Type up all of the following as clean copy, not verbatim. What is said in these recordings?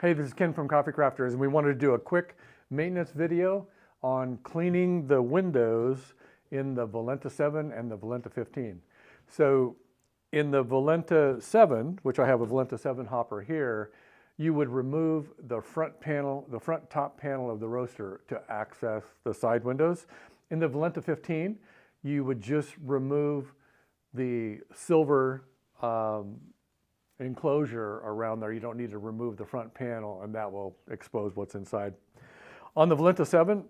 Hey, this is Ken from Coffee Crafters, and we wanted to do a quick maintenance video on cleaning the windows in the Valenta 7 and the Valenta 15. So in the Valenta 7, which I have a Valenta 7 hopper here, you would remove the front panel, the front top panel of the roaster to access the side windows. In the Valenta 15, you would just remove the silver enclosure around there. You don't need to remove the front panel, and that will expose what's inside. On the Valenta 7,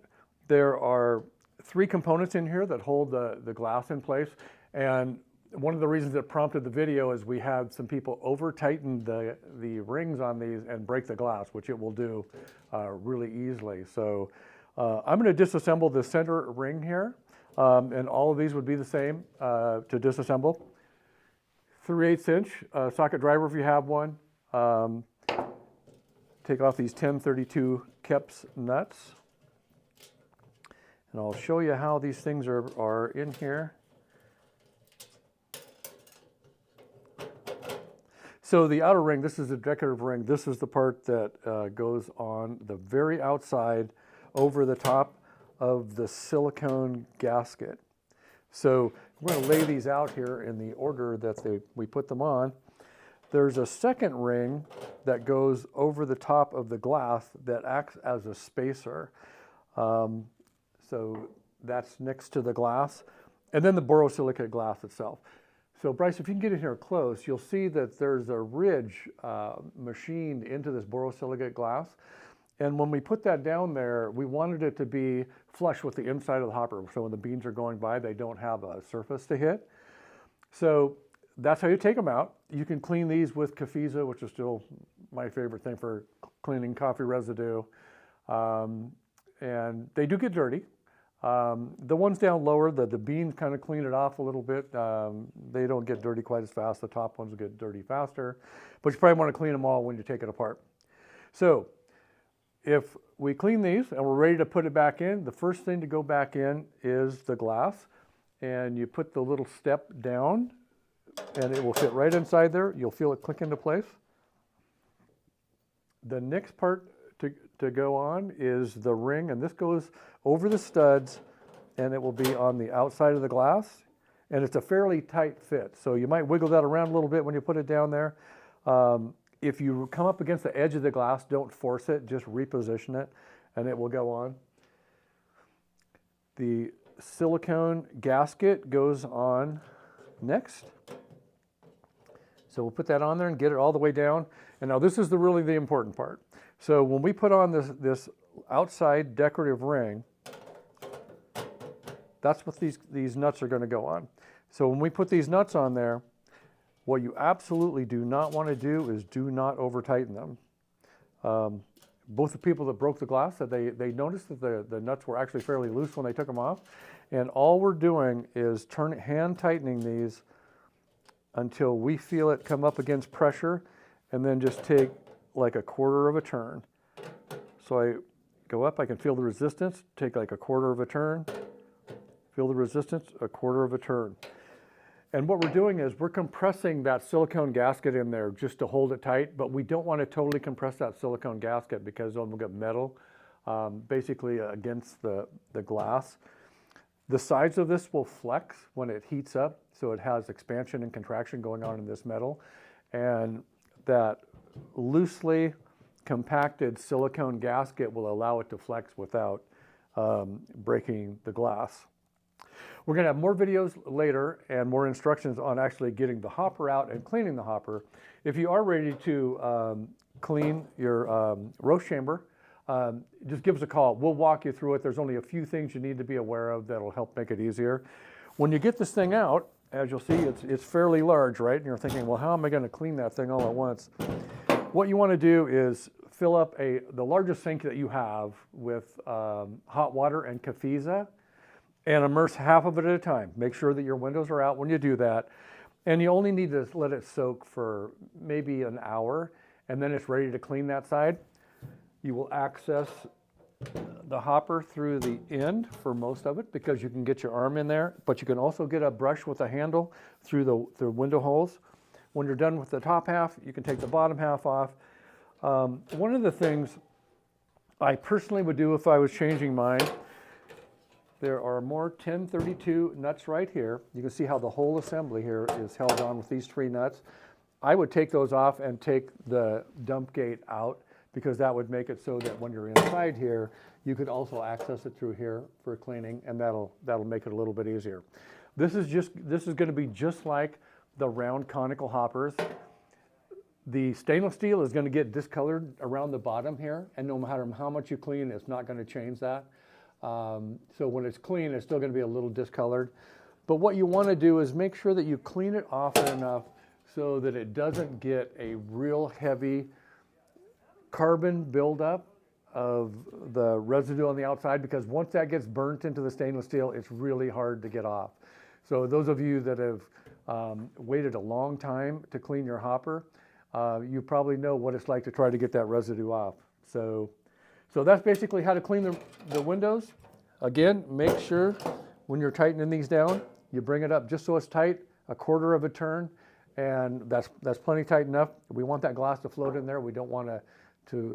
there are 3 components in here that hold the glass in place. And one of the reasons that prompted the video is we had some people over tighten the rings on these and break the glass, which it will do really easily. So I'm going to disassemble the center ring here, and all of these would be the same to disassemble. 3/8 inch socket driver if you have one. Take off these 1032 Keps nuts. And I'll show you how these things are in here. So the outer ring, this is a decorative ring. This is the part that goes on the very outside over the top of the silicone gasket. So we're going to lay these out here in the order that we put them on. There's a second ring that goes over the top of the glass that acts as a spacer. So that's next to the glass. And then the borosilicate glass itself. So Bryce, if you can get in here close, you'll see that there's a ridge machined into this borosilicate glass. And when we put that down there, we wanted it to be flush with the inside of the hopper. So when the beans are going by, they don't have a surface to hit. So that's how you take them out. You can clean these with Cafiza, which is still my favorite thing for cleaning coffee residue. And they do get dirty. The ones down lower, the beans kind of clean it off a little bit. They don't get dirty quite as fast. The top ones get dirty faster. But you probably want to clean them all when you take it apart. So if we clean these and we're ready to put it back in, the first thing to go back in is the glass. And you put the little step down and it will fit right inside there. You'll feel it click into place. The next part to go on is the ring, and this goes over the studs and it will be on the outside of the glass. And it's a fairly tight fit. So you might wiggle that around a little bit when you put it down there. If you come up against the edge of the glass, don't force it, just reposition it and it will go on. The silicone gasket goes on next. So we'll put that on there and get it all the way down. And now this is really the important part. So when we put on this outside decorative ring, that's what these nuts are going to go on. So when we put these nuts on there, what you absolutely do not want to do is do not over tighten them. Both the people that broke the glass said they noticed that the nuts were actually fairly loose when they took them off. And all we're doing is hand tightening these until we feel it come up against pressure, and then just take like a quarter of a turn. So I go up, I can feel the resistance, take like a quarter of a turn, feel the resistance, a quarter of a turn. And what we're doing is we're compressing that silicone gasket in there just to hold it tight, but we don't want to totally compress that silicone gasket because then we'll get metal basically against the glass. The sides of this will flex when it heats up, so it has expansion and contraction going on in this metal. And that loosely compacted silicone gasket will allow it to flex without breaking the glass. We're going to have more videos later and more instructions on actually getting the hopper out and cleaning the hopper. If you are ready to clean your roast chamber, just give us a call. We'll walk you through it. There's only a few things you need to be aware of that'll help make it easier. When you get this thing out, as you'll see, it's fairly large, right? And you're thinking, well, how am I going to clean that thing all at once? What you want to do is fill up the largest sink that you have with hot water and Cafiza, and immerse half of it at a time. Make sure that your windows are out when you do that. And you only need to let it soak for maybe an hour, and then it's ready to clean that side. You will access the hopper through the end for most of it because you can get your arm in there, but you can also get a brush with a handle through the window holes. When you're done with the top half, you can take the bottom half off. One of the things I personally would do if I was changing mine, there are more 1032 nuts right here. You can see how the whole assembly here is held on with these 3 nuts. I would take those off and take the dump gate out, because that would make it so that when you're inside here, you could also access it through here for cleaning, and that'll make it a little bit easier. This is going to be just like the round conical hoppers. The stainless steel is going to get discolored around the bottom here, and no matter how much you clean, it's not going to change that. So when it's clean, it's still going to be a little discolored. But what you want to do is make sure that you clean it often enough so that it doesn't get a real heavy carbon buildup of the residue on the outside, because once that gets burnt into the stainless steel, it's really hard to get off. So those of you that have waited a long time to clean your hopper, you probably know what it's like to try to get that residue off. So that's basically how to clean the windows. Again, make sure when you're tightening these down, you bring it up just so it's tight, a quarter of a turn, and that's plenty tight enough. We want that glass to float in there. We don't want to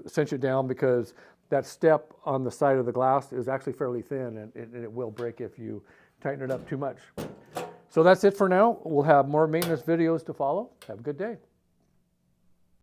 cinch it down, because that step on the side of the glass is actually fairly thin, and it will break if you tighten it up too much. So that's it for now. We'll have more maintenance videos to follow. Have a good day.